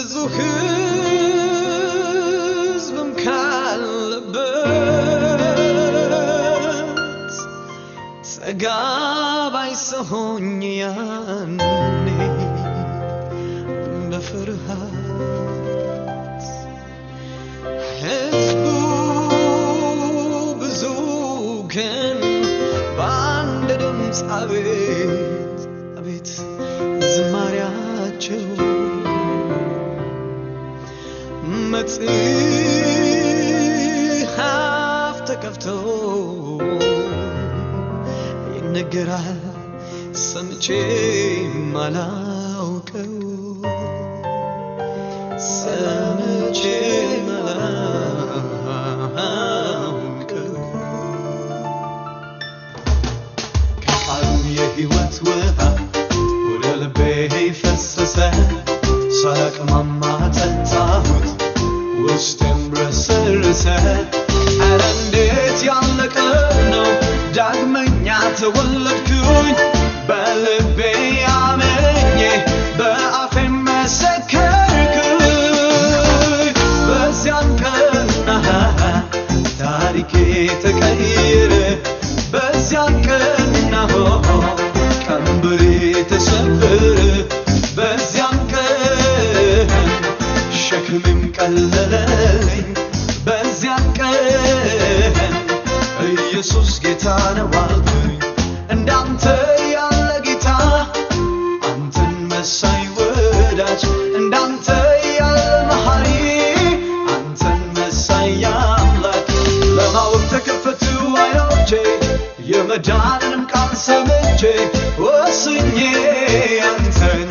ብዙ ሕዝብም ካለበት ጸጋ ባይሰሆኝ ያኔ በፍርሃት ሕዝቡ ብዙ ግን በአንድ ድምፅ አቤት አቤት ዝማሪያቸው መጽሐፍ ተከፍቶ ይነገራል ሰምቼ ማላውቀው ሰምቼ ማላውቀው ከቃሉ የሕይወት ውሃ ወደ ልቤ ፈሰሰ ሳቅማማ ጠጣሁት ውስጤም ረሰረሰ ኧረ እንዴት ያለ ቀን ነው ዳግመኛ ተወለድኩኝ በልቤ አምኜ በአፌም መሰከርኩኝ በዚያን ቀን ታሪኬ ተቀየረ በዚያን ቀን ቀንበሬ ተሰበረ በዚያን ቀን ሸክምም ቀለለልኝ በዚያን ቀን ኢየሱስ ጌታ ነው አልኩኝ እንዳንተ ያለ ጌታ አንተን መሳይ ወዳጅ እንዳንተ ያለ መሐሪ አንተን መሳይ አምላክ ለማወቅ ተከፈቱ ዓይኖቼ የመዳንንም ቃል ሰምቼ ወስኜ አንተን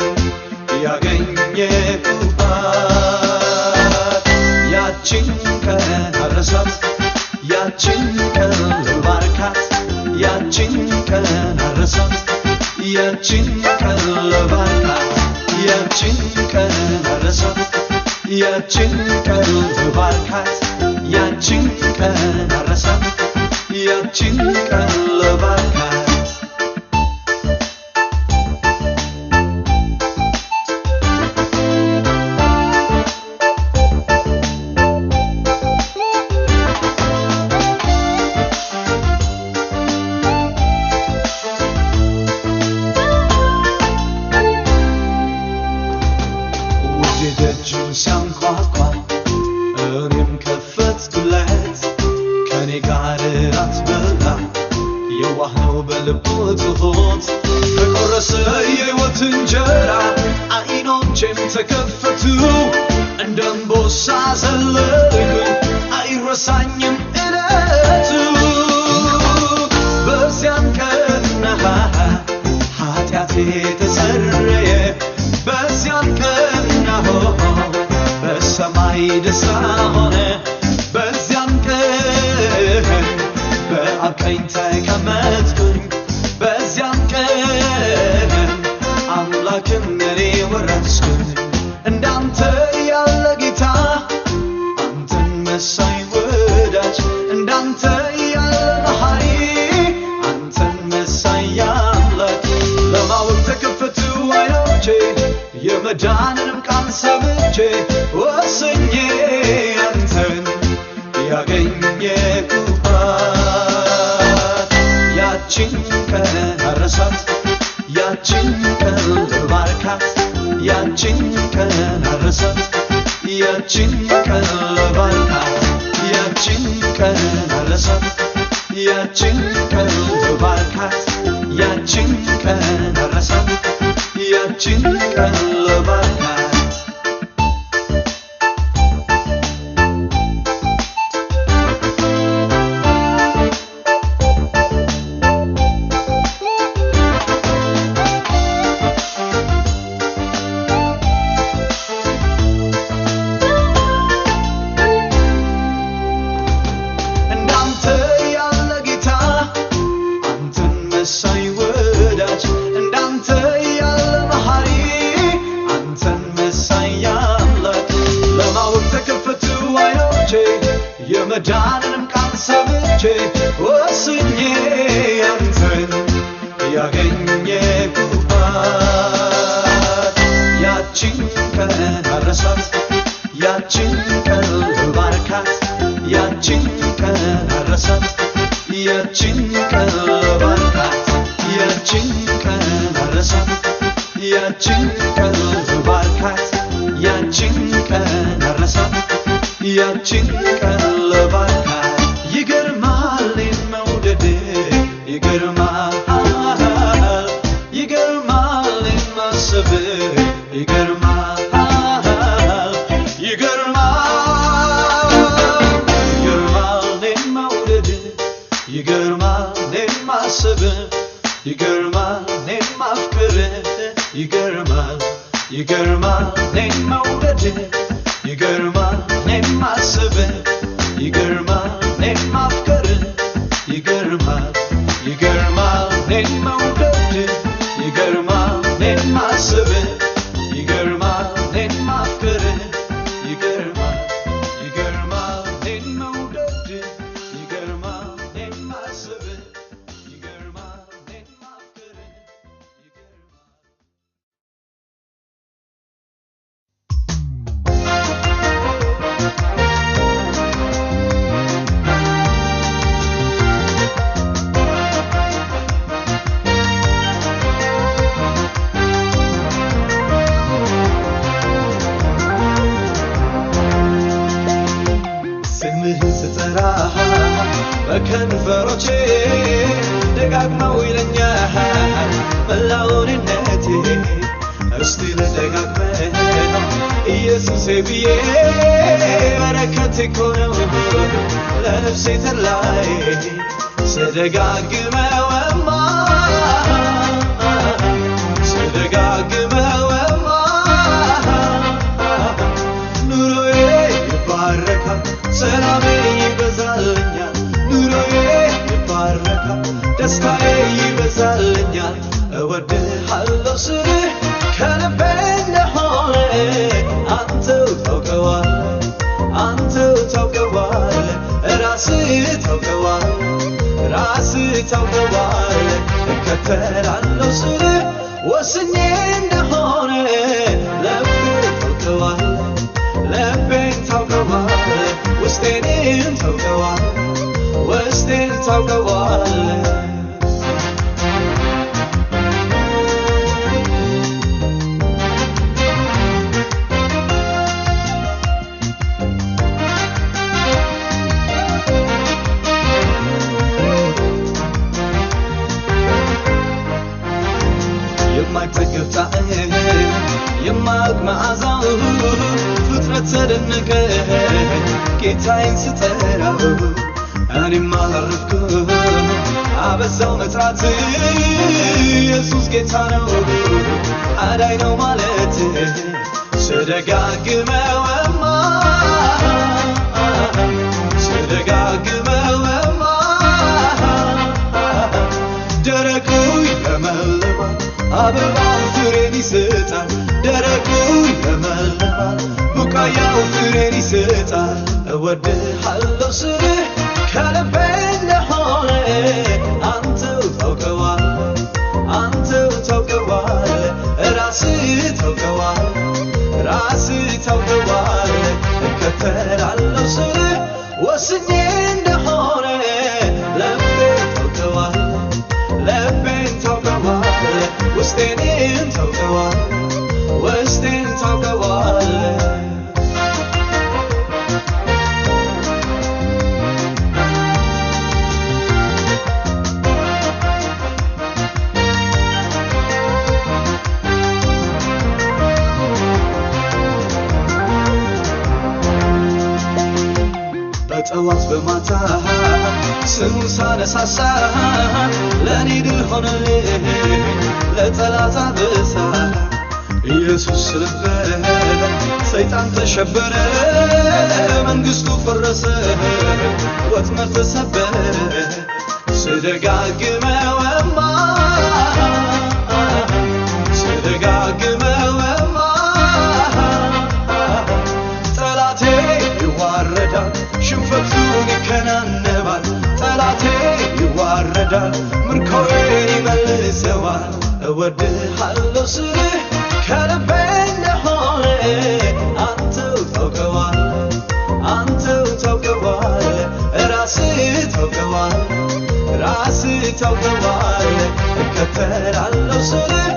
ያገኘሁባት ያችን ቀን አረሳት ያችን ቀን ልባርካት ያችን ቀን አረሳት ያችን ቀን ልባርካት ያችን ቀን አረሳት ያችን ቀን ልባርካት ያችን ቀን አረሳት ያችን ቀን ልባርካት ደጁን ሲያንኳኳ እኔም ከፈትኩለት ከኔ ጋር እራት በላ የዋህ ነው በልቡ ትሑት በቆረሰ የሕይወት እንጀራ ዓይኖቼም ተከፈቱ እንደ እምቦሳ ዘለልኩኝ አይረሳኝም ዕለቱ በዚያን ቀን ኃጢአቴ ተሰረየ በዚያን ቀን በሰማይ ደስታ ሆነ በዚያን ቀን በአብ ቀኝ ተቀመጥኩኝ በዚያን ቀን አምላክን እኔ ወረስኩኝ እንዳንተ ያለ ጌታ አንተን መሳይ ወዳጅ እንዳንተ ያለ መሐሪ አንተን መሳይ አምላክ ለማወቅ ተከፈቱ ዓይኖቼ የመዳንንም ቃል ሰምቼ ወስኜ አንተን ያገኘሁባት ያችን ቀን አረሳት ያችን ቀን ልባርካት ያችን ቀን አረሳት ያችን ቀን ልባርካት ያችን ቀን አረሳት ያችን ቀን ልባርካት ያችን ቀን አረሳት ያችን ቀን ልባርካት እንዳንተ ያለ ጌታ አንተን መሳይ ወዳጅ እንዳንተ ያለ መሐሪ አንተን መሳይ አምላክ ለማወቅ ተከፈቱ ዓይኖቼ የመዳንንም ቃል ሰምቼ ወስኜ አንተን ያገኘሁባት ያችን ቀን አረሳት ያችን ቀን ባርካት ያችን ቀን አረሳት ያችን ቀን ባርካት ያችን ቀን አረሳት ያችን ቀን ባርካት ያችን ቀን አረሳት ያችን ቀን ባርካት ይገርማል መውደድ ይገርማል ይገርማል ማሰብ ይገርማል ይገርማል ማፍቀር ይገርማል መውደድ ይገርማል ማሰብ ይገርማል ማፍቀር ይገርማል መውደድ ይገርማል ማሰብ ይገርማል ማፍቀር ይገርማል መውደድ ይገርማል ማሰብ በከንፈሮቼ ደጋግመው ይለኛል መላውንነቴ እስቲ ልደጋግመው ኢየሱሴ ብዬ በረከት እኮ ነው ለነፍሴ ተድላይ ስደጋግመውማ ኑሮዬ ይባረካል ሰላሜ ይበዛልኛል ኑሮዬ ይባረካል ደስታዬ ይበዛልኛል እወድሃለሁ ስልህ ከልቤ እንደሆነ አንተው ታውቀዋለህ ራስህ ታውቀዋለህ እከተላለሁ ስልህ ወስኜ እንደሆነ ልቤን ታውቀዋለህ ውስጤን ታውቀዋለህ የማይጠገብ ጣዕም የማያውቅ መዓዛው ፍጥረት ተደነቀ ጌታዬን ስጠራው እኔም አላረፍኩም አበዛው መጥራት ኢየሱስ ጌታ ነው አዳኝ ነው ማለት ስደጋግመውማ ደረቁ ይለመልማል አበባው ፍሬን ይሰጣል ደረቁ ይለመልማል ቡቃያው ፍሬን ይሰጣል እወድሃለሁ ስልህ ከልቤ እንደሆነ አንተው ታውቀዋለህ ራስህ ታውቀዋለህ እከተላለሁ ስልህ ወስኜ እንደሆነ ልቤን ታውቀዋለህ ውስጤን ታውቀዋለህ በጠዋት በማታ ስሙን ሳነሳሳ ለእኔ ድል ሆነልኝ ለጠላት አበሳ ኢየሱስ ስለበረ ሰይጣን ተሸበረ መንግሥቱ ፈረሰ ወጥመድ ተሰበረ ስደጋግመውማ ጠላቴ ይዋረዳል ሽንፈቱን ይከናነባል ጠላቴ ይዋረዳል ምርኮዬን ይመልሰዋል እወድሃለሁ ስልህ ከልቤ እንደሆነ ታውቀዋለህ እከተላለሁ ስልህ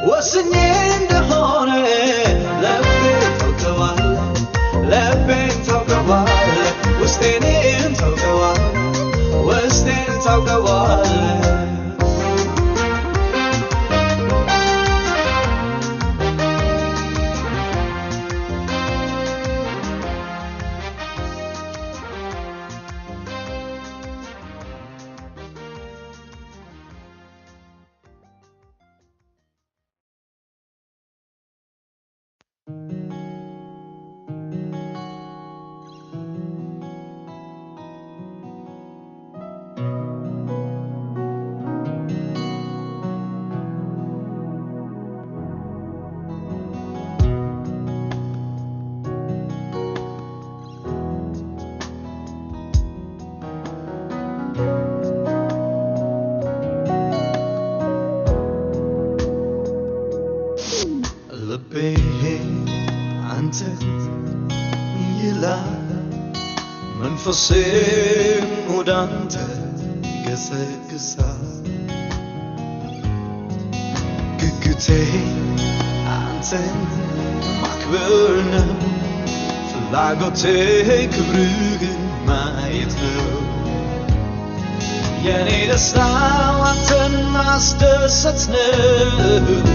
ወስኜ እንደሆነ ልቤን ታውቀዋለህ ውስጤን ታውቀዋለህ ልቤ አንተ ይላል መንፈሴም ወደ አንተ ይገሰግሳል ግግቴ አንተን ማክበር ነው ፍላጎቴ ክብርህን ማየት ነው የኔ ደስታ አንተን ማስደሰት ነው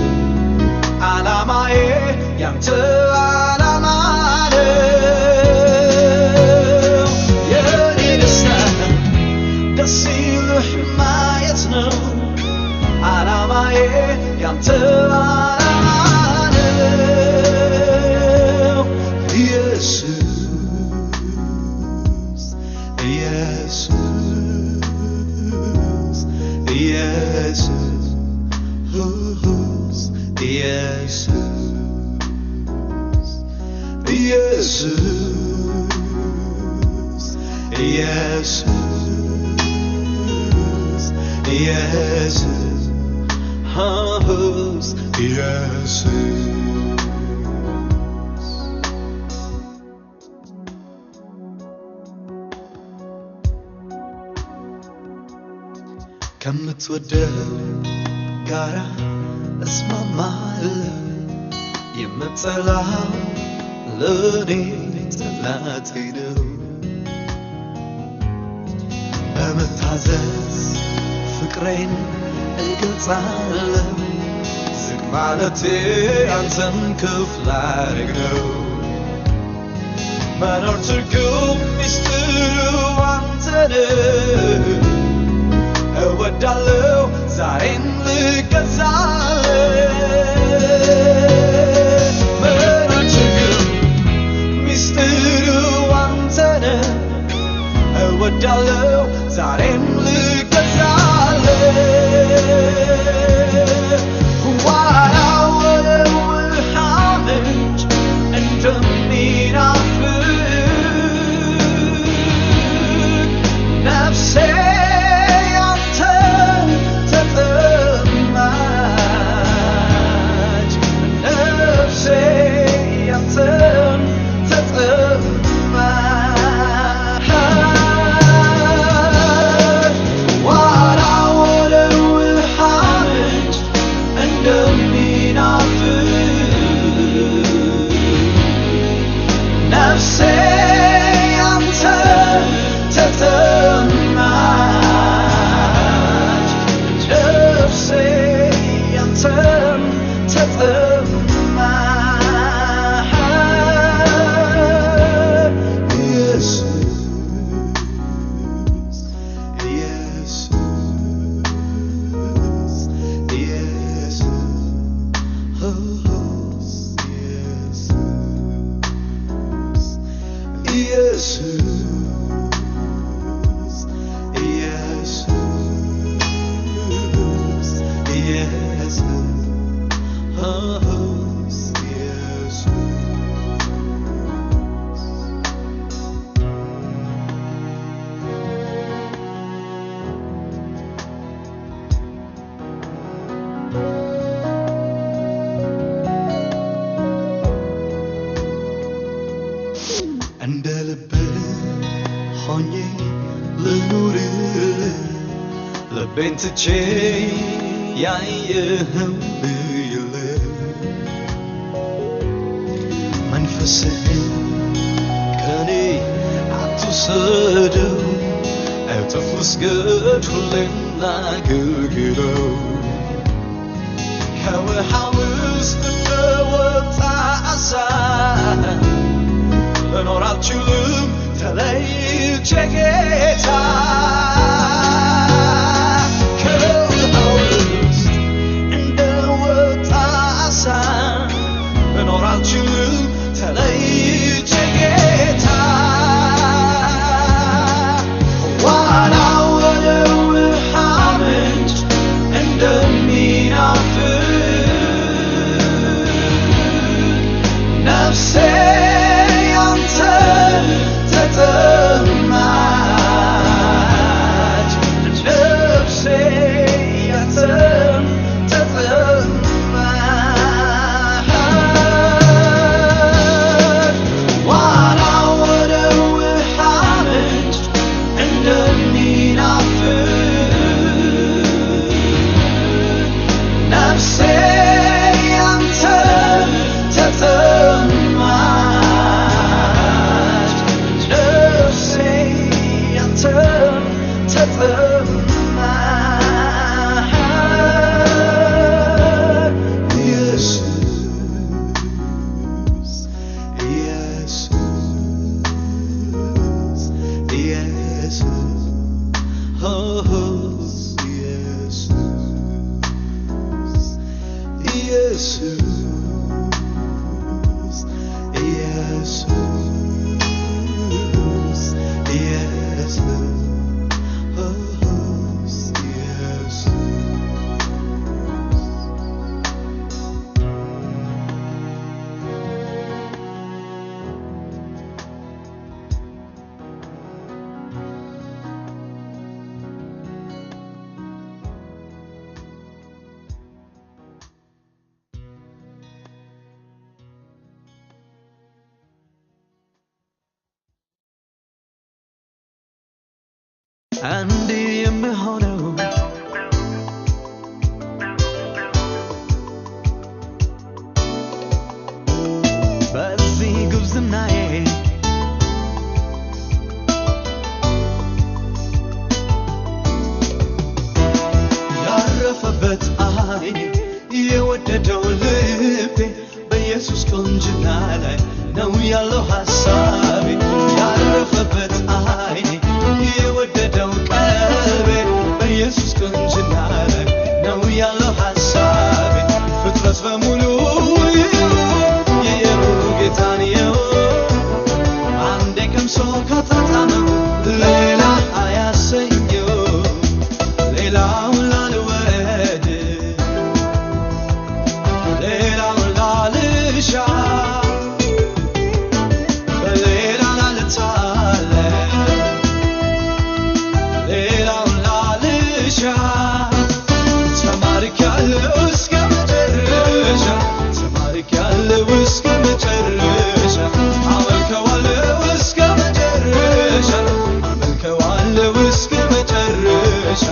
ዓላማዬ ያንተ ዓላማ ነው የኔ ደስታ ደስ ይልህ ማየት ነው ዓላማዬ ያንተ ዓላማ ነው ኢየሱስ ኢየሱስ ኢየሱስ ከምትወደው ጋራ እስማማለሁ የምጠላው ለኔ ጠላቴ ነው በመታዘዝ ፍቅሬን እገልጻለሁ ዝቅ ማለቴ አንተን ከፍ ላደርግ ነው መኖር ትርጉም ሚስጥሩ አንተ ነህ እወዳለሁ ዛሬን ልገዛለህ መኖር ትርጉም ሚስጥሩ አንተ ነህ እወዳለሁ ዛሬን ልገዛለህ ዋና ወደ ውሃ ምንጭ እንደሚናፍቅ ነፍሴ ያንተን ተጠማች ነፍሴ ያንተን ተጠማች ዋና ወደ ውሃ ምንጭ እንደሚናፍቅ ነፍሴ ያንተን ተጠማች ነፍሴ ያንተን ተጠማች ኢየሱስ ኢየሱስ እንደ ልብህ ቤንትቼ ያየኸው የለም መንፈስህን ከኔ አትውሰደው እጥፍ ውስገድ ሁሌም ላገልግለው ከውሃ ውስጥ እንደወጣ ዓሣ ልኖር አልችልም ተለይቼ ጌታ ከውሃ ውስጥ እንደወጣ ዓሣ ልኖር አልችልም ተለይቼ ጌታ ዋና ወደ ውሃ ምንጭ እንደሚናፍቅ ነፍሴ ያንተን ተጠማች ነፍሴ ያንተን ተጠማች ዋና ወደ ውሃ ምንጭ እንደሚናፍቅ ነፍሴ ያንተን ተጠማች ነፍሴ ያንተን ተጠማች ኢየሱስ ኢየሱስ ኢየሱስ ኢየሱስ ኢየሱስ አንድ የምሆነው በዚህ ጉብዝናዬ ያረፈበት ዓይኔ የወደደው ልቤ በኢየሱስ ቁንጅና ላይ ነው ያለው ሐሳቤ ያረፈበት ዓይኔ የወደደው ቀልቤ በኢየሱስ ቁንጅና ላይ ነው ያለው ሐሳቤ ፍጥረት በሙሉ የየሩ ጌታን የው አንዴ ቀምሶ ከተጣመው ሌላ አያሰኘው ሌላውን ላልወድ ሌላውን ላልሻ ሌላ ላልታለ ሌላውን ላልሻ ተማርኬያለሁ እስከ መጨረሻ ተማርኬያለሁ እስከ መጨረሻ አመልከዋለሁ እስከ መጨረሻ አመልከዋለሁ እስከ መጨረሻ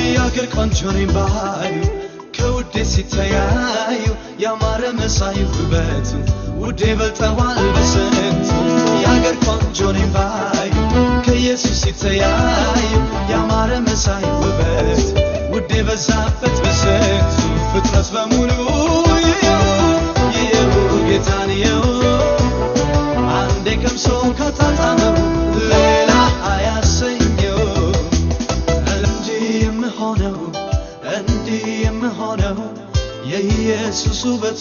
የአገር ቆንጆ ነኝ ባዩ ከውዴ ሲተያዩ ያማረ መሳይ ውበቱ ውዴ በልጠዋል በስንቱ የአገር ቆንጆ ነኝ ባዩ ከኢየሱስ ሲተያዩ ያማረ መሳይ ውበቱ ውዴ በዛበት በስንቱ ፍጥረት በሙሉ ይኸው ጌታን ይኸው አንዴ ቀምሶ ከጣጣመው ሌላ አያሰኘው እንዲህ የምሆነው የኢየሱስ ውበቱ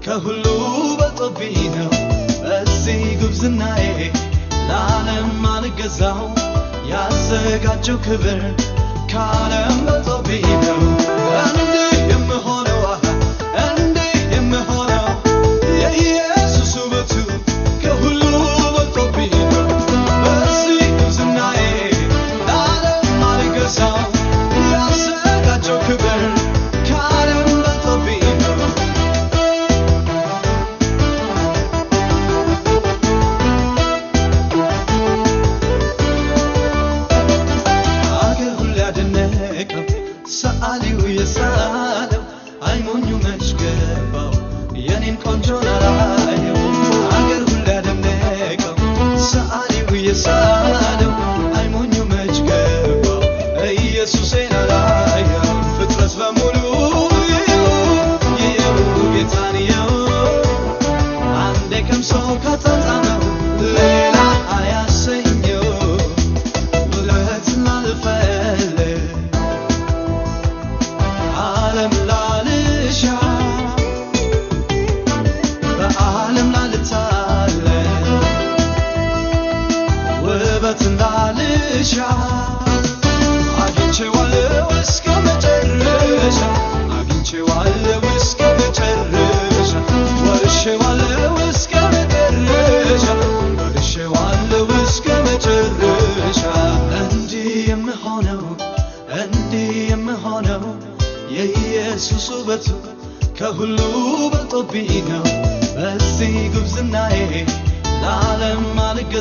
ከሁሉ በልጦብኝ ነው በዚህ ጉብዝናዬ ለዓለም አልገዛው ያዘጋጀው ክብር ከዓለም በልጦብኝ ነው እንዲህ የምሆነው የኢየሱስ ውበቱ ከሁሉ በልጦብኝ ነው በዚህ ጉብዝናዬ ለዓለም አልገዛው ያዘጋጀው ክብር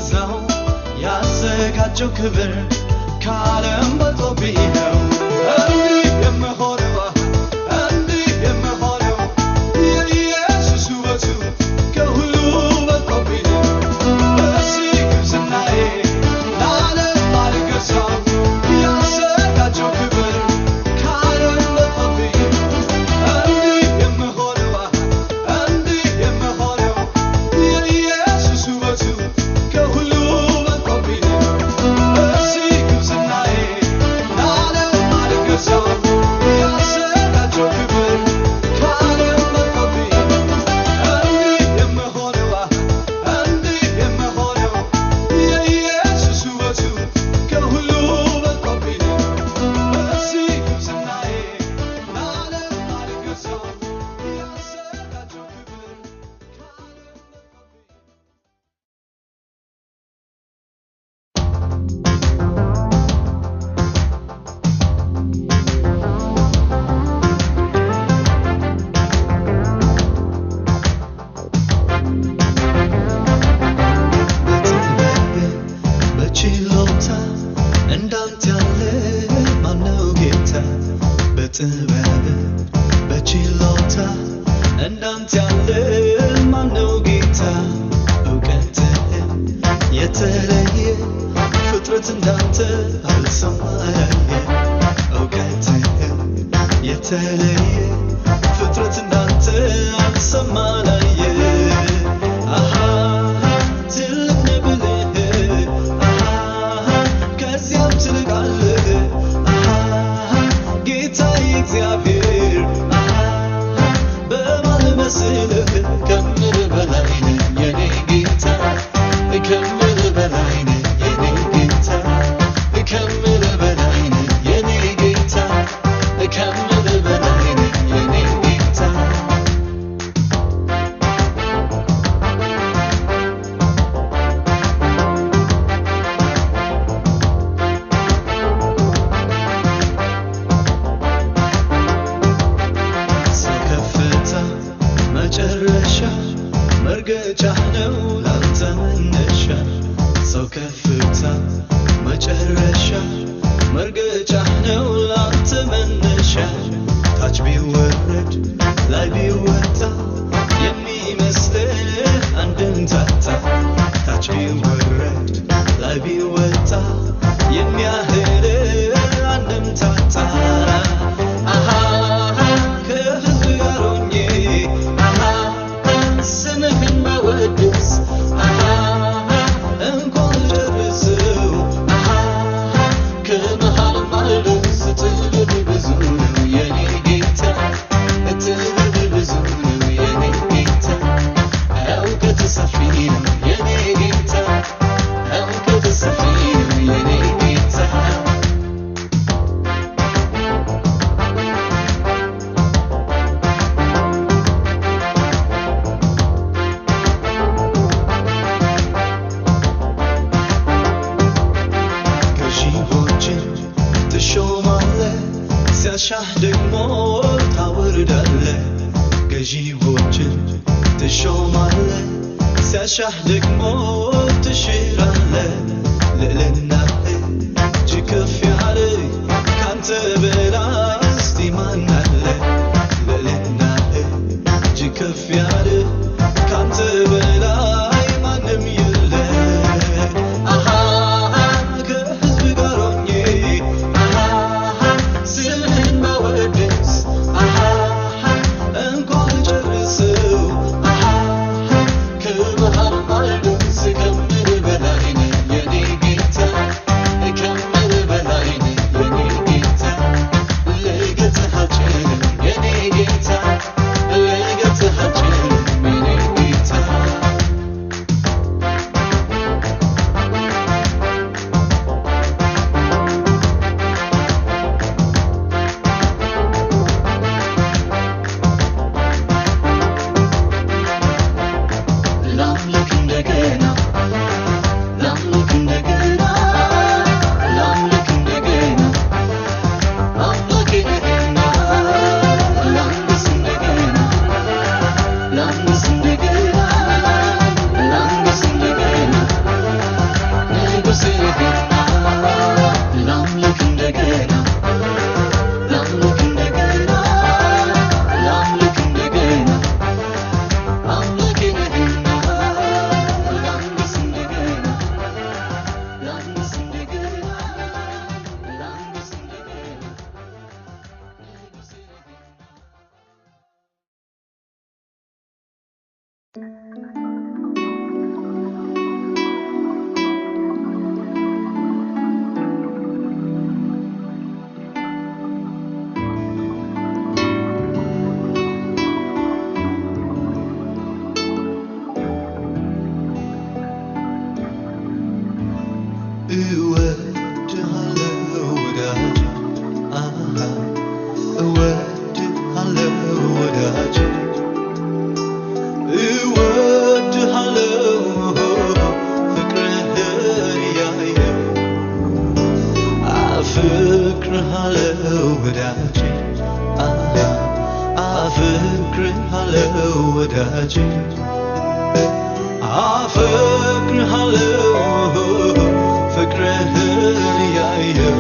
ማልገዛው ያዘጋጀው ክብር ከዓለም በልጦብኝ ነው። እንዲህ የምሆነው እንዲህ የምሆነው የኢየሱስ ውበቱ ከሁሉ በልጦብኝ ነው። በዚህ ጉብዝናዬ ለዓለም ማልገዛው ያዘጋጀው ክብር ከዓለም በልጦብኝ ነው። እንዲህ የምሆነው እንዲህ የምሆነው የኢየሱስ ውበቱ ከሁሉ በልጦብኝ ነው። በዚህ ጉብዝናዬ ለዓለም ማልገዛው ያዘጋጀው ክብር ከዓለም በልጦብኝ ነው። እንዲህ የምሆነው እንዲህ የምሆነው የኢየሱስ ውበቱ ከሁሉ በልጦብኝ ነው። በዚህ ጉብዝናዬ ለዓለም ማልገዛው ያዘጋጀው ክብር ከዓለም በችሎታ እንዳንተ ያለ ማነው ጌታ? በጥበብ በችሎታ እንዳንተ ያለ ማነው ጌታ? እውቀትህም የተለየ ፍጥረት እንዳንተ አልሰማየ። እውቀትህም የተለየ ፍጥረት እንዳንተ አልሰማላየ። አሃ ትልቅ ነህ ብልህ አሃ ከዚያም ትልቃለህ አሃ ጌታዬ እግዚአብሔር አሃ በማን ልመስልህ? ከምልህ በላይ ነህ የኔ ጌታ ከምልህ በላይ ነህ የኔ ጌታ ከምልህ በላይ ነህ የኔ ጌታ ከምልህ በላይ ነህ የኔ ጌታ ሰው ከፍታ መጨረሻ መርገጫህ ነው ላንተ መነሻ። ሰው ከፍታ መጨረሻ መርገጫህ ነው ላንተ መነሻ። ታች ቢወረድ ላይ ቢወጣ የሚመስልህ አንድም ታጣ። ታች ቢወረድ ላይ ቢወጣ የሚያህልህ አንድም ታጣ። አሃ ከሕዝብ ጋር ሆኜ አሃ ስምህን ባወድስ አሃ እንኳን ልጨርሰው አሃ ከመሃል ማልደርስ ጥበብ ብዙ ነው የኔ ጌታ ጥበብ ብዙ ነው የኔ ጌታ እውቀት ሰፊ ነው የኔ ጌታ እውቀት ሰፊ ነው የኔ ጌታ ገዢዎችን ትሾማለህ ሲያሻህ ደግሞ ታወርዳለህ። ገዢዎችን ትሾማለህ ሲያሻህ ደግሞ ትሽራለህ። ልዕልናህ እጅግ ከፍ ያለ ካንተ በላይ እስቲ ማን አለ? ልዕልናህ እጅግ ከፍ ያለ ካንተ በላይ ማንም የለ። አሃ ከሕዝብ ጋር ሆኜ አሃ ስምህን ባወድስ አሃ እንኳን ልጨርሰው አሃ ከመሃል ማልደርስ እወድሃለሁ ወዳጄ እወድሃለሁ ወዳጄ እወድሃለሁ ፍቅርህን ያየው አፍቅርሃለሁ ወዳጄ አፍቅርሃለሁ ወዳጄ አፍቅርሃለሁ ፍቅርህን ያየው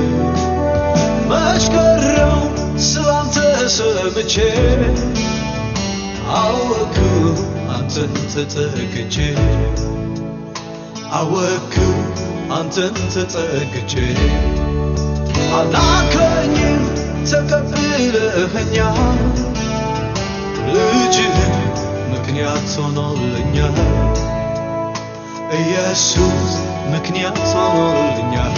መች ቀረው ስላንተ ሰምቼ አወኩ አንተን ተጠግቼ አወኩ አንተን ተጠግቼ አላከኝም ተቀብለኸኛል ልጅህ ምክንያት ሆኖልኛል ኢየሱስ ምክንያት ሆኖልኛል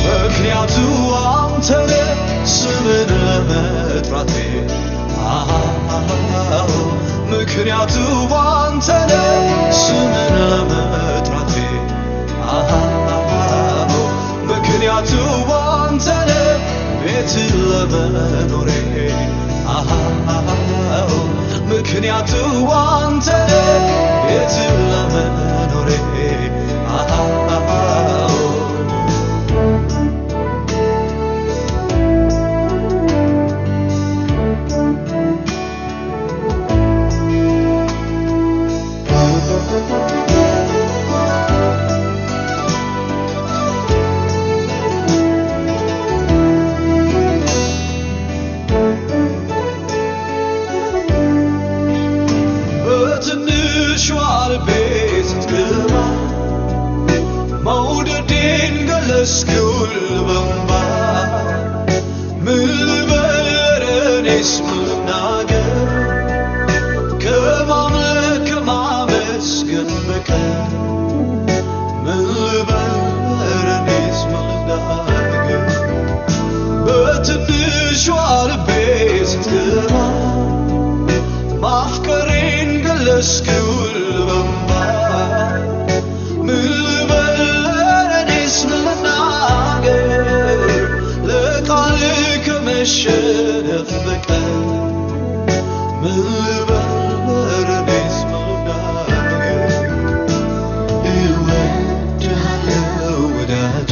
ምክንያቱ አንተ ነህ ስምን ለመጥራቴ ምክንያቱ አንተ ነህ ስምን ለመጥራቴ ምክንያቱ አንተ ነህ ቤት ለመኖሬ ምክንያቱ አንተ ነህ ቤት ለመኖሬ መውደዴን ገለጽኩል በእንባ ምን ልበል እኔስ ምን ልናገር ከማምለክ ከማመስገን በቀር ምን ልበል እኔስ ምን ልናገር በትንሿ ልቤ ስትገባ ማፍቀሬን ገለጽኩል በእንባ ምን ልበል እኔስ ምን ልናገር ለቃልህ ከመሸነፍ በቀር ምን ልበል እኔስ ምን ልናገር እወድሃለሁ ወዳጄ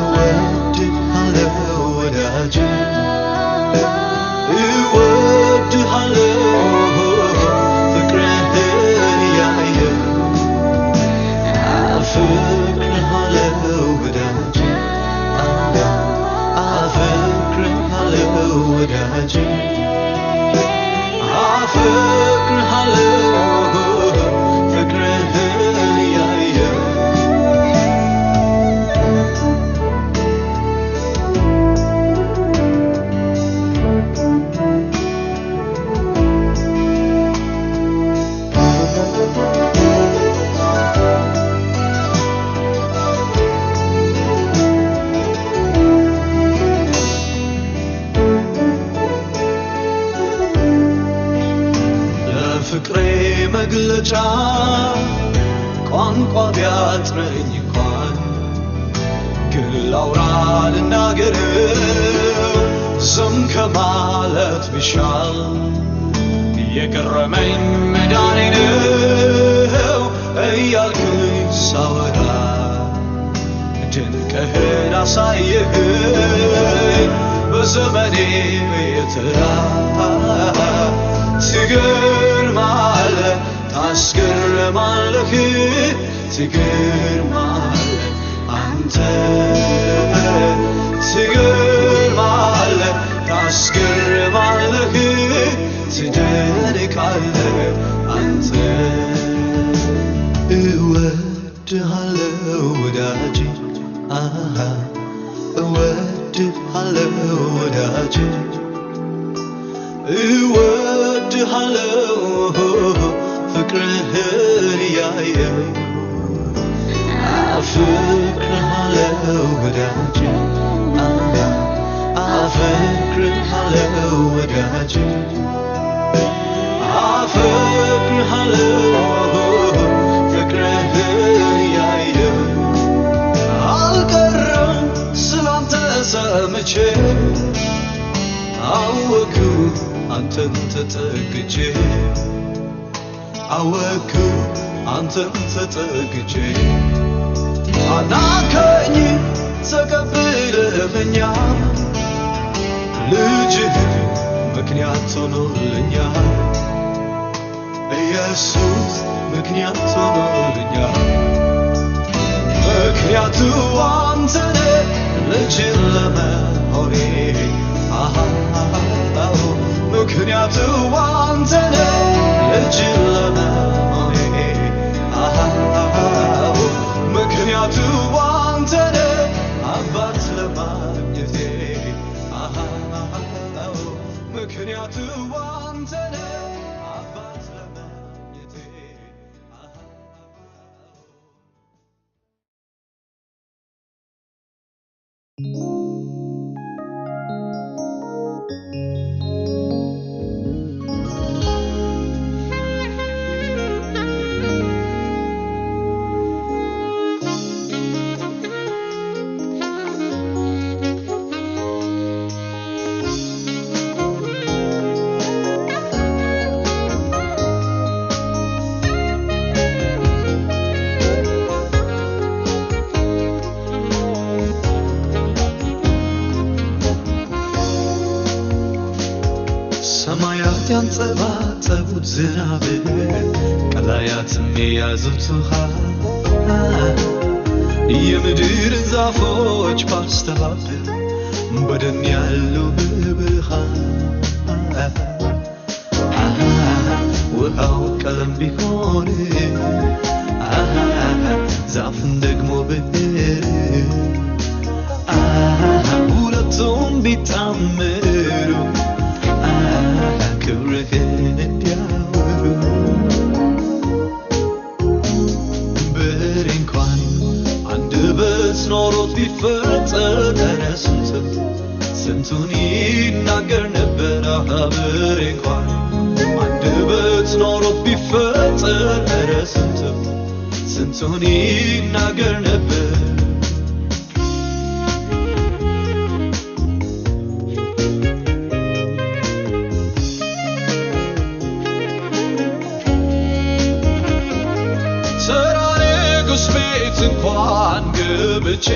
እወድሃለሁ ወዳጄ እወድሃለሁ ፍቅርህን ያየው አፍቅርሃለሁ ወዳጄ አፍቅርሃለሁ ወዳጄ አፍቅርሃለሁ ፍቅርህን ያየው ፍቅሬ መግለጫ ቋንቋ ቢያጥረኝ እንኳን ግን ላውራ ልናገረው ዝም ከማለት ቢሻል የገረመኝ መዳኔ ነው እያልኩኝ ሳወራ ድንቅህን አሳየኸኝ በዘመኔ የተራ ትገርማለህ ታስገርማለህ ትገርማለህ አንተ ትገርማለህ ታስገርማለህ ትደንቃለህ አንተ እወድሃለሁ ወዳጄ እወድሃለሁ ወዳጄ እወድሃለሁ ፍቅርህን ያየው አፍቅርሃለሁ ወዳጄ አፍቅርሃለሁ ወዳጄ አፍቅርሃለሁ ፍቅርህን ተጠግቼ አወኩ አንተን ተጠግቼ አናከኝ ተቀብለኸኛል ልጅህ ምክንያት ሆኖልኛል ኢየሱስ ምክንያት ሆኖልኛል ምክንያቱ አንተ ነህ ልጅ ለመሆኔ ምክንያቱ አንተ ነህ ልጅ ለመሆኔ ምክንያቱ አንተ ነህ አባት ለማግኘቴ ምክንያቱ አንተ ነህ አባት ለማግኘቴ ሰማያት ያንጸባጠቡት ዝናብ ቀላያትም የያዙት ውሃ የምድርን ዛፎች ባስተባበር በደን ያለው ብርሃን ውሃው ቀለም ቢሆን ዛፍን ደግሞ ብር ሁለቱም ቢጣመሩ ክብርህን እንዲያወሩ በሬ እንኳን አንደበት ኖሮት ቢፈጠር ስንቱን ይናገር ነበር በሬ እንኳን አንደበት ኖሮት ቢፈጠር ስንቱን ይናገር ነበር እንኳን ገብቼ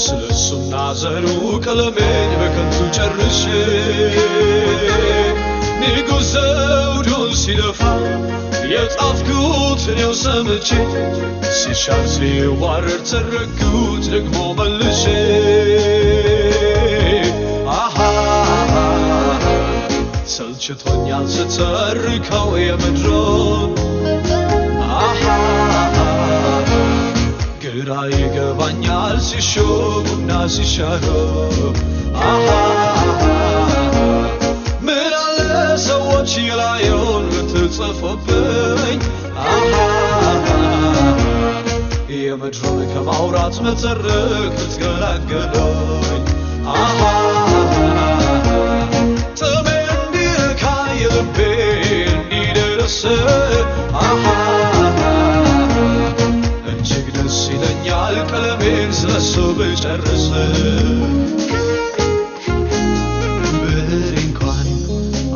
ስለሱና ዘሩ ቀለሜን በከንቱ ጨርሼ ንጉሥ ዘውዱን ሲደፋ የጻፍኩት እኔው ሰምቼ ሲሻር ሲዋረድ ተረኩት ደግሞ መልሼ ሰልችቶኛል ስተርከው የምድሩን ግራ ይገባኛል ሲሾሙና ሲሻሩ ምን አለ ሰዎች የላዩን ብትጽፉብኝ የምድሩን ከማውራት መተረክ ብትገላገሉኝ ጥሜ እንዲረካ የልቤ እንዲደርስ እጅግ ደስ ይለኛል ቀለሜን ስለሱ ብጨርስ በሬ እንኳን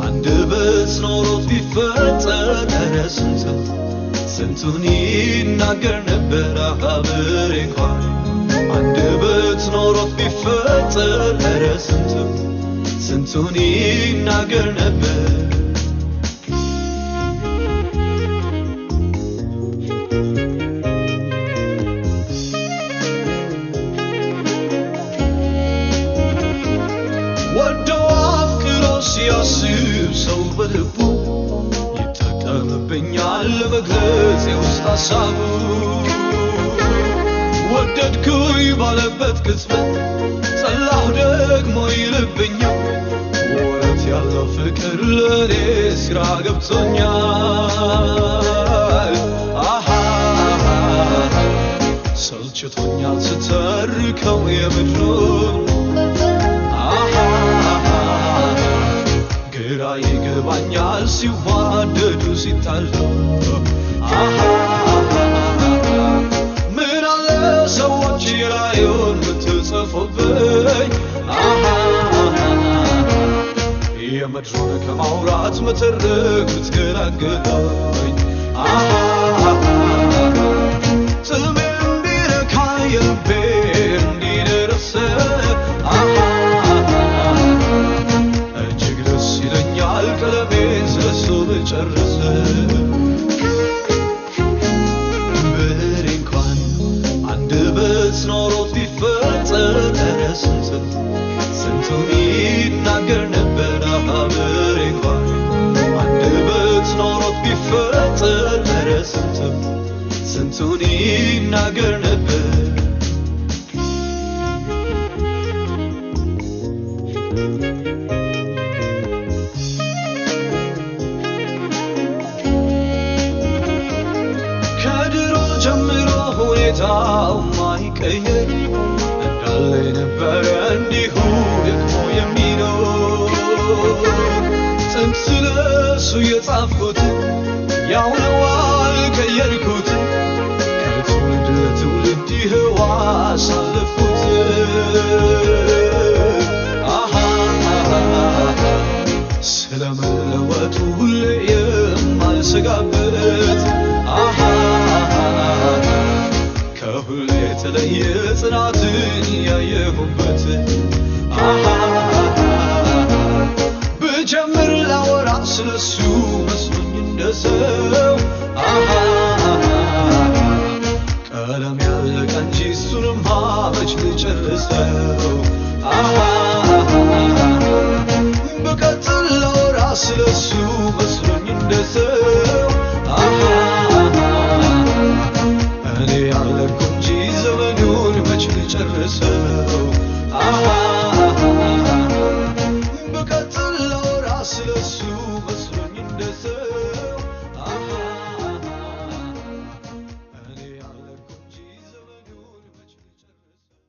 አንደበት ኖሮት ቢፈጠር ስንቱን ይናገር ነበር በሬ እንኳን አንደበት ኖሮት ቢፈጠር ስንቱን ይናገር ነበር ሲያስብ ሰው በልቡ ይጠቀምብኛል መግለጽ የውስጥ ሐሳቡ ወደድኩኝ ባለበት ቅጽበት ጠላሁ ደግሞ ይልብኛል ወረት ያለው ፍቅር ለእኔስ ግራ ገብቶኛል ሰልችቶኛል ስተርከው የምድሩን ግራ ይገባኛል ሲዋደዱ ሲጣሉ ምን አለ ሰዎች የላዩን ብትጽፉብኝ የምድሩን ከማውራት መተረክ ታገለኝ ጥሜም ቢረካ የልቤ እንዲደርስ እጅግ ደስ ይለኛል ቀለሜን ስለሱ ብጨርስ ብዕሬ እንኳን አንደበት ኖሮት ቢፈጠር ስንቱን ይናገር ነበር ብዕሬ እንኳን አንደበት ኖሮት ቢፈጠር ስንቱን ይናገር ነበር ከድሮ ጀምሮ ሁኔታው ማይቀየር እንዳለ ነበረ እንዲሁ ደግሞ የሚኖር ጥንት ስለሱ የጻፍኩት ያው ነው አልቀየርኩት ከትውልድ ለትውልድ ይኸው አሳለፍኩት ስለመለወጡ ሁሌ የማልሰጋበት ከሁሌ የተለየ ጽናትን ያየሁበት ብጀምር ላወራ ስለሱ መስሎኝ እንደሰው ቀለም ያለቀ እንጂ እሱንማ መች ልጨርሰው ብቀጥል ላወራ ስለሱ መስሎኝ እንደሰው እኔ ያለኩ እንጂ ዘመኑን መች ልጨርሰው ብቀጥል ላወራ ስለሱ መስሎኝ እንደሰው እኔ ያለኩ እንጂ ዘመኑን መች ልጨርሰው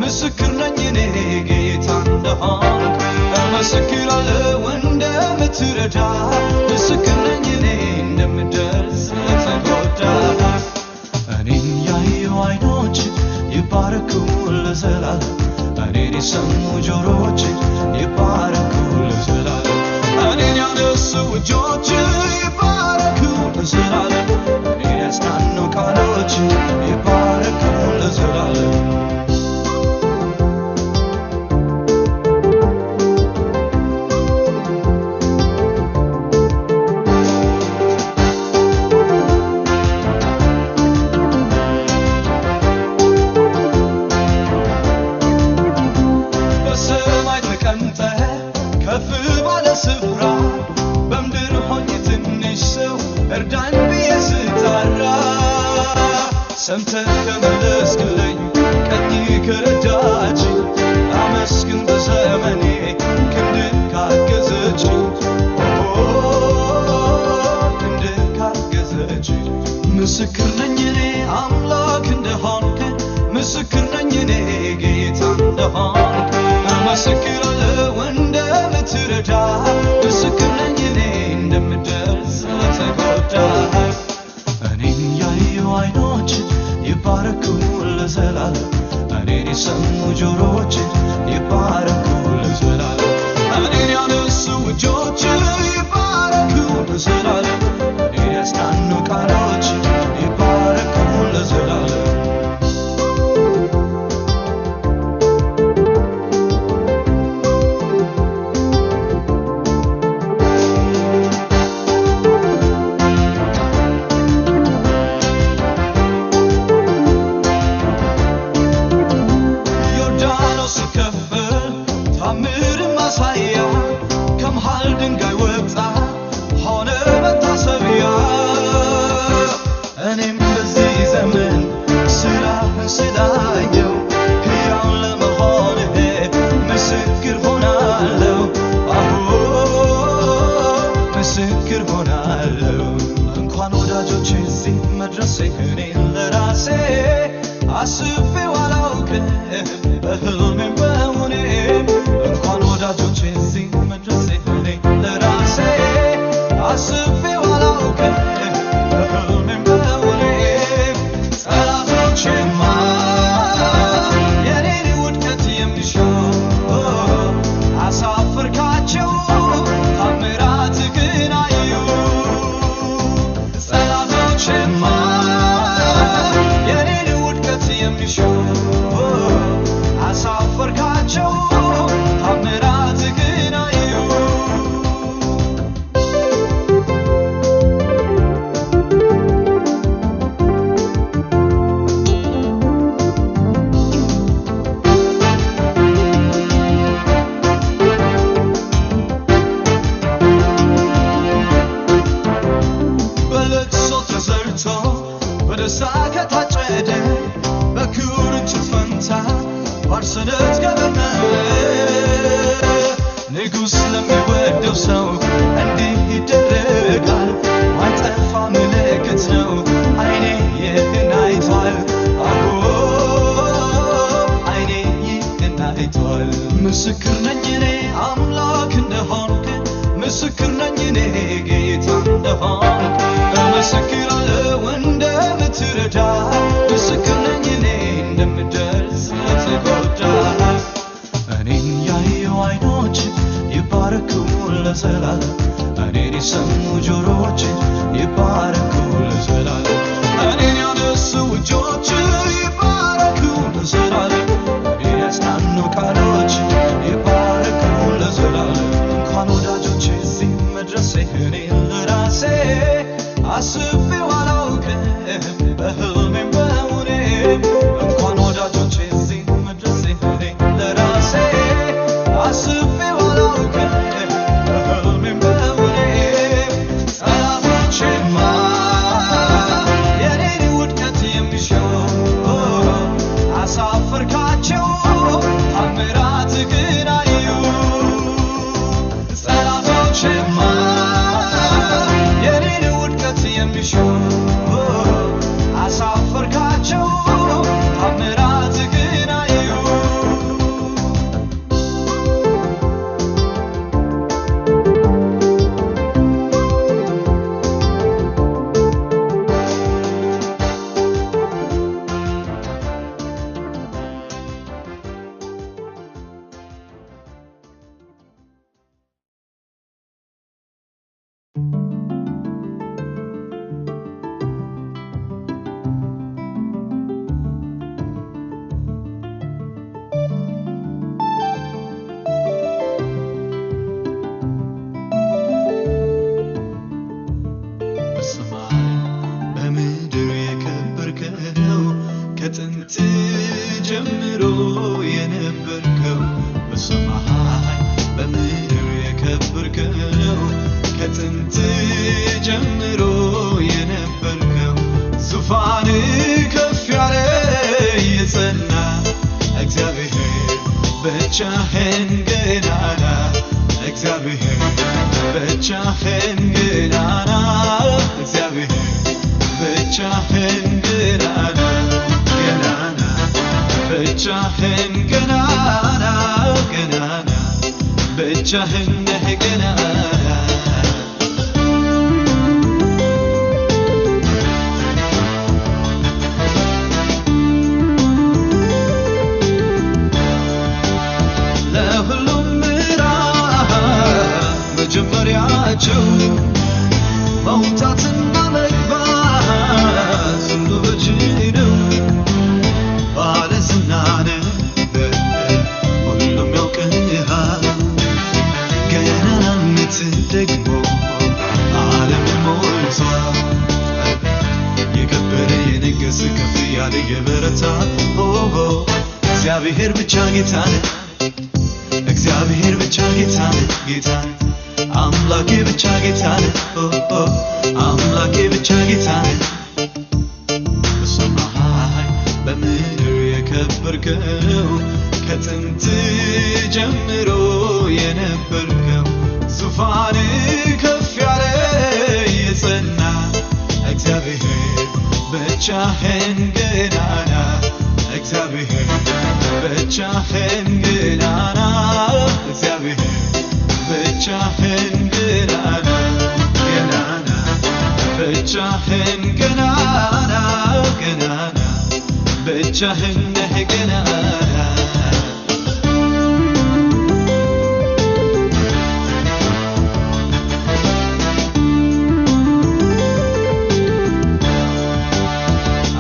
ምስክር ነኝ እኔ ጌታ እንደሆንክ እመሰክራለሁ እንደምትረዳ ምስክር ነኝ እኔ እንደምደርስ ለተጎዳ እኔን ያዩ ዓይኖች ይባረኩ ለዘላለም እኔን የሰሙ ጆሮች ይባረኩ ለዘላለም እኔን ያነሱ እጆች ይባረኩ ለዘላለም እኔን ያጽናኑ ቃሎች ይባረኩ ለዘላለም ከፍ ባለ ስፍራ በምድር ሆኜ ትንሽ ሰው እርዳኝ ብዬ ስጠራ ሰምተህ ከመለስክልኝ ቀኝ ከረዳችኝ አመስግን በዘመኔ ክንድህ ካገዘችኝ ክንድህ ካገዘችኝ ምስክር ነኝ እኔ አምላክ እንደሆንክ ምስክር ነኝ እኔ ጌታ እንደሆንክ እመሰክራለሁ እንደምትረዳ ምስክር ነኝ እኔ እንደምደርስ ለተጎዳ እኔን ያዩ ዓይኖች ይባረኩ ለዘላለም እኔን የሰሙ ጆሮች ይባረኩ ለዘላለም እኔን ያነሱ እጆች ይባረኩ ለዘላለም እኔን ያጽናኑ ቃሎች ይባረኩ ለዘላለም ዮርዳኖስ ተዘርቶ በደስታ ከታጨደ በኩርንችት ፈንታ ባርሰነት ገበመለ ንጉሥ ለሚወደው ሰው እንዲህ ይደረጋል ማይጠፋ ምልክት ነው አይኔ ይህን አይቷል አይኔ ይህን አይቷል ምስክር ነኝ እኔ አምላክ እንደሆንክ ምስክር ነኝ እኔ ጌታ እንደሆንክ እመሰክራለሁ እንደምትረዳ ምስክር ነኝ እኔ እንደምደርስ ለተጎዳ እኔን ያዩ አይኖች ይባረኩ ለዘላለም እኔን የሰሙ ጆሮች ይባረኩ ለዘላለም እኔን ያነሱ እጆች ይባረኩ ለዘላለም እኔን ያጽናኑ ቃሎች ይባረኩ ለዘላለም እንኳን ወዳጆቼ እዚህ መድረሴ እኔን ለራሴ አስቤው አላውቅም በህልሜም በእውኔም እንኳን ወዳጆቼ እዚህ መድረሴ እኔን ለራሴ አስቤው አላውቅም በህልሜም በእውኔም ጠላቶቼማ የኔን ውድቀት የሚሸው አሳፈርካቸው ታምራት ግን አዩ ጠላቶቼማ የኔን ውድቀት የሚሸው አሳፈርካቸው ታምራት ግን አዩ ከጥንት ጀምሮ የነበርከው በሰማይ በምድር የከበርከው ከጥንት ጀምሮ የነበርከው ዙፋን ከፍ ያለ የጸና እግዚአብሔር ብቻህን ገናና እግዚአብሔር ብቻህን ገናና እግዚአብሔር ብቻህን ገናና ብቻህን ገናና ገናና ብቻህን ነህ ገናና ለሁሉም ምዕራፍ መጀመሪያቸው መውጣትና መግባት ሁሉ በእጅህ ነው ባለዝና ነህ ሁሉም ያውቅሃል ገናናነትህ ደግሞ ዓለም ሞልቷል የከበረ የነገሥ ከፍ ያለ የበረታ እግዚአብሔር ብቻ ጌታ ነህ እግዚአብሔር ብቻ ጌታ ነህ ጌታ ነህ አምላኬ ብቻ ጌታ ነህ አምላኬ ብቻ ጌታ ነህ በሰማይ በምድር የከበርከው ከጥንት ጀምሮ የነበርከው ዙፋን ከፍ ያለ የጸና እግዚአብሔር ብቻህን ገናና እግዚአብሔር ብቻህን ገናና እግዚአብሔር ብቻህን ገናና ገናና ብቻህን ገናና ገናና ብቻህን ነህ ገናና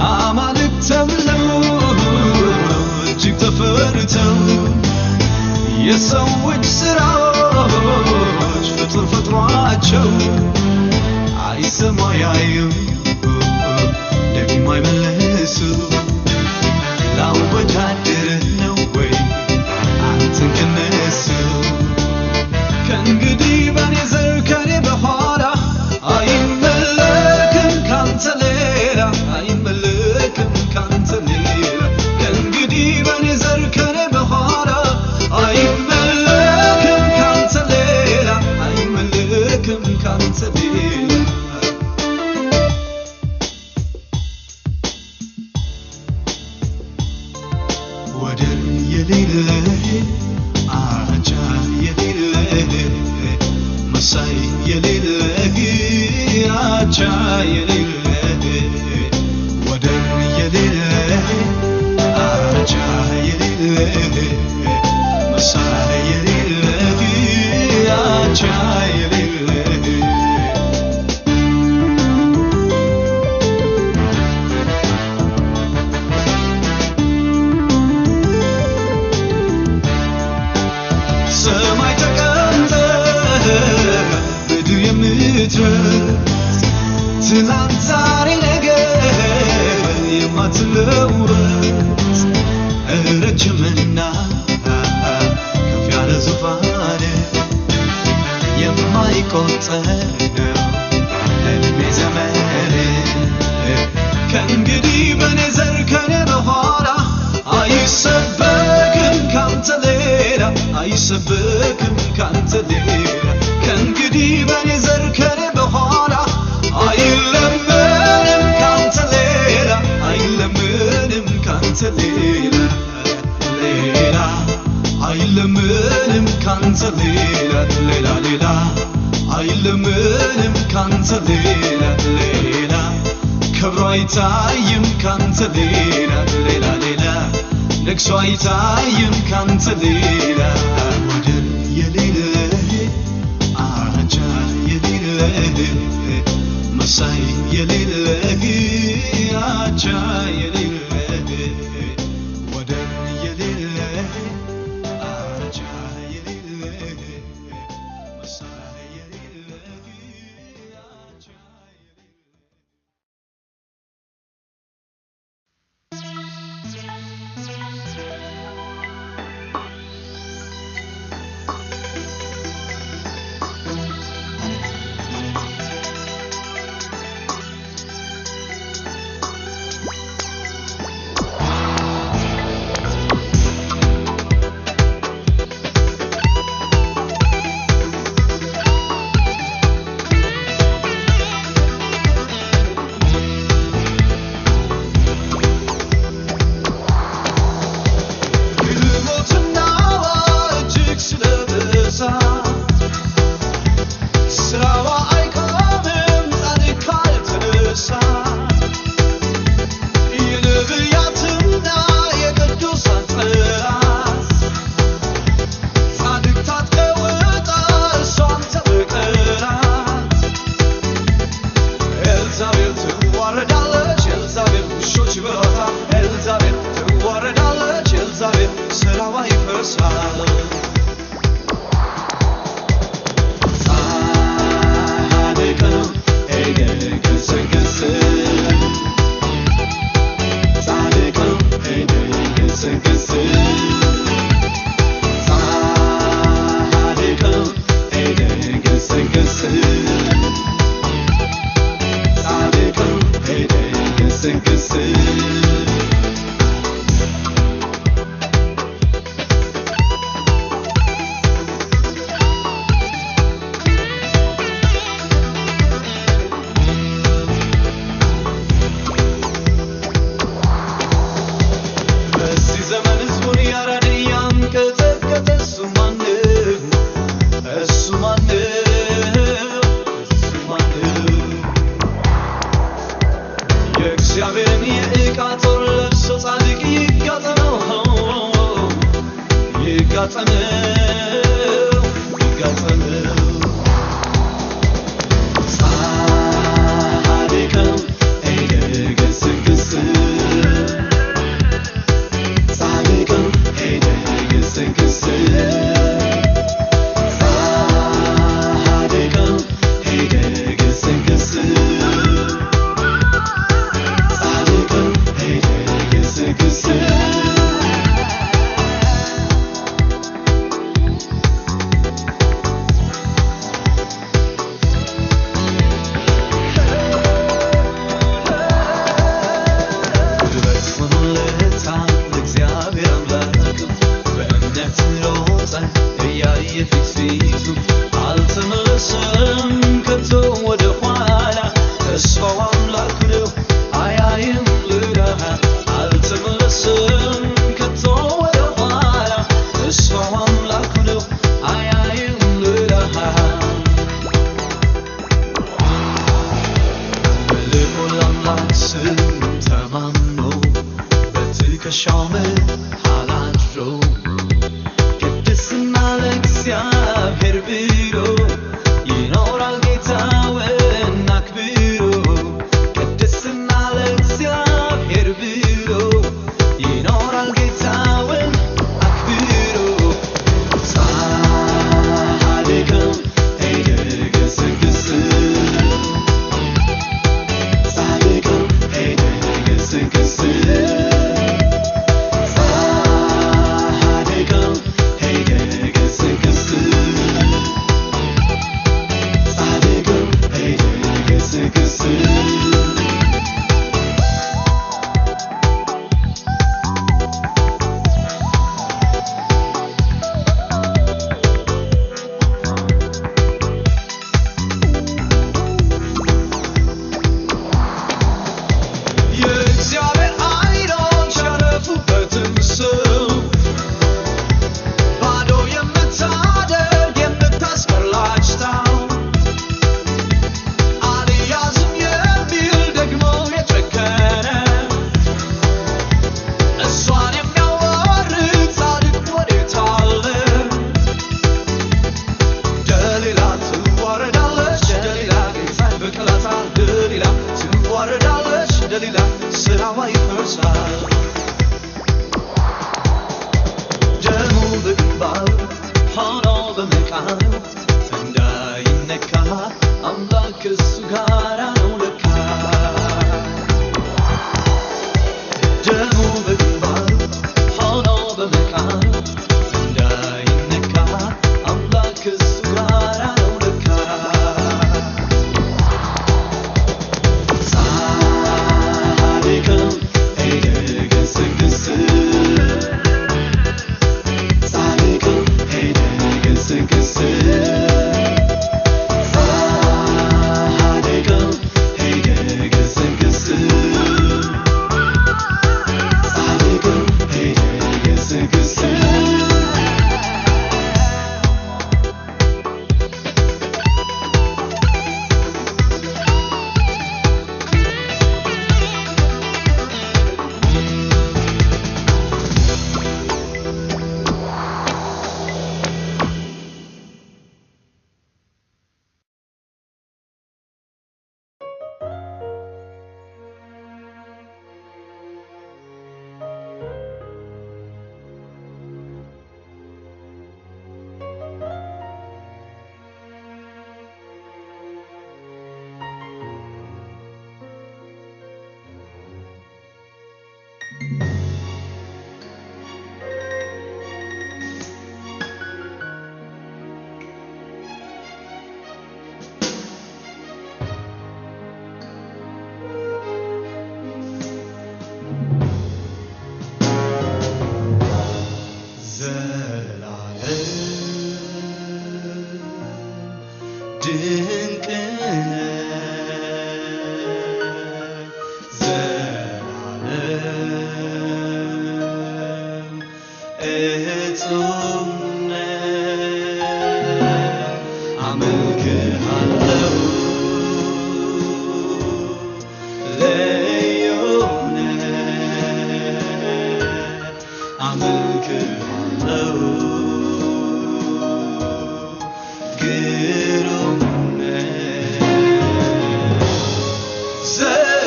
አማልክት ተብለው እጅግ ተፈርተው የሰዎች ሥራዎች ፍጡር ፈጥሯቸው አይሰማ ያዩ ደግሞ አይመለሱ ላወዳድርህ ነው ወይ አንተን ከነሱ ከእንግዲህ በኔ ዘር ከኔ በኋላ አይመለክም ካንተ ትናንት ዛሬ ነገ የማትለወጥ ረጅምና ከፍ ያለ ዙፋን የማይቆጠር እድሜ ዘመን ከእንግዲህ በኔ ዘር ከኔ በኋላ አይሰበክም ካንተ ሌላ አይሰበክም ካንተ ሌላ ከእንግዲህ በኔ ዘር ከኔ በኋላ አይለመንም ካንተ ሌላ አይለመንም ካንተ ሌላ ሌላ አይለመንም ካንተ ሌላ ሌላ ሌላ አይለመንም ካንተ ሌላ ሌላ ክብሩ አይታይም ካንተ ሌላ ሌላ ሌላ ለቅሶ አይታይም ካንተ ሌላ ወደር የሌለህ አቻ የሌለህ መሳይ የሌለህ አቻ የሌለህ ወደር የሌለህ አቻ የሌለህ መሳይ የሌለህ አቻ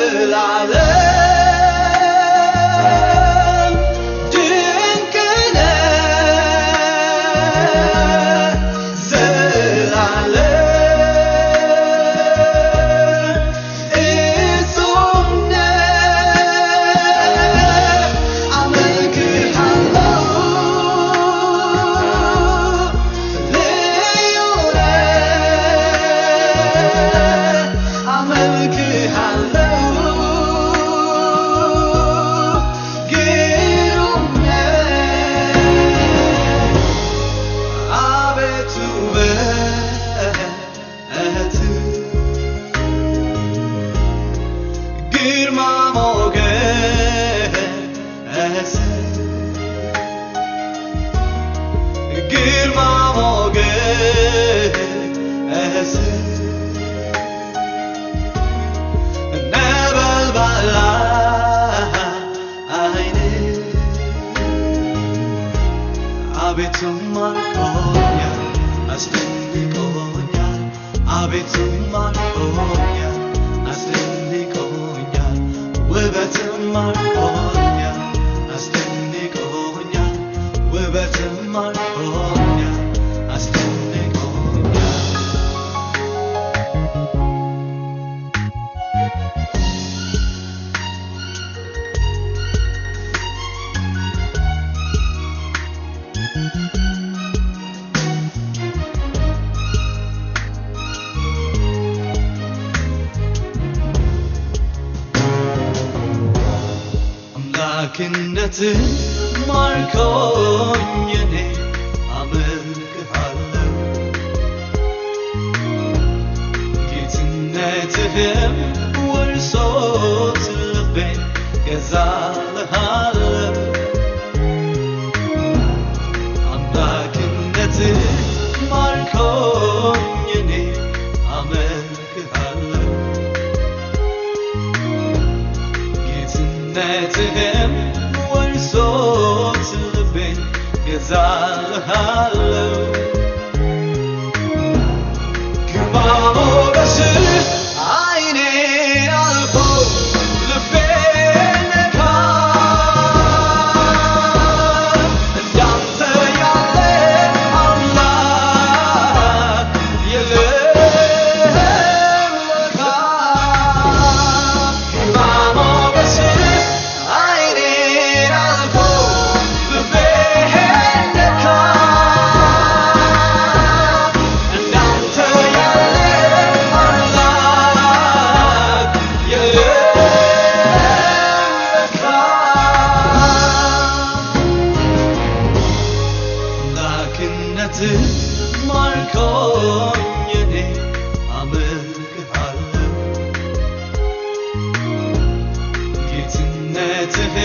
ዘላለም ድንቅ ነህ ዘላለም እጹብ ነህ አመልክሃለሁ ልዩ ነህ አመልክሃለሁ ግሩም ነህ አቤቱ ውበትህ ግርማ ሞገስ ግርማ ሞገስ ነበልባል ዓይን አቤቱ ማርኮኛል አስደንቆኛል አቤቱ ማርኮኛል አስደንቆኛል ውበትህ ማርኮኛል አስደንቆኛል ውበትህ ማርኮኛል አስደንቆኛል አምላክነትህ ማርኮኝ እኔ አመልክሃለሁ ጌትነትህም ወርሶት ልቤን ገዛልሃለሁ አምላክነትህ ማርኮኝ እኔ አመልክሃለሁ ጌትነትህም ወርሶት ልቤን ገዛልሃለሁ ግርማ ሞገስህ ዓይኔን አልፎ ልቤን ነካ እንዳንተ ያለ አምላክ የለም ለካ ግርማ ሞገስህ ዓይኔን አልፎ ልቤን ነካ እንዳንተ ያለ አምላክ የለም ለካ አምላክነትህ ማርኮኝ እኔ አመልክሃለሁ ጌትነትህ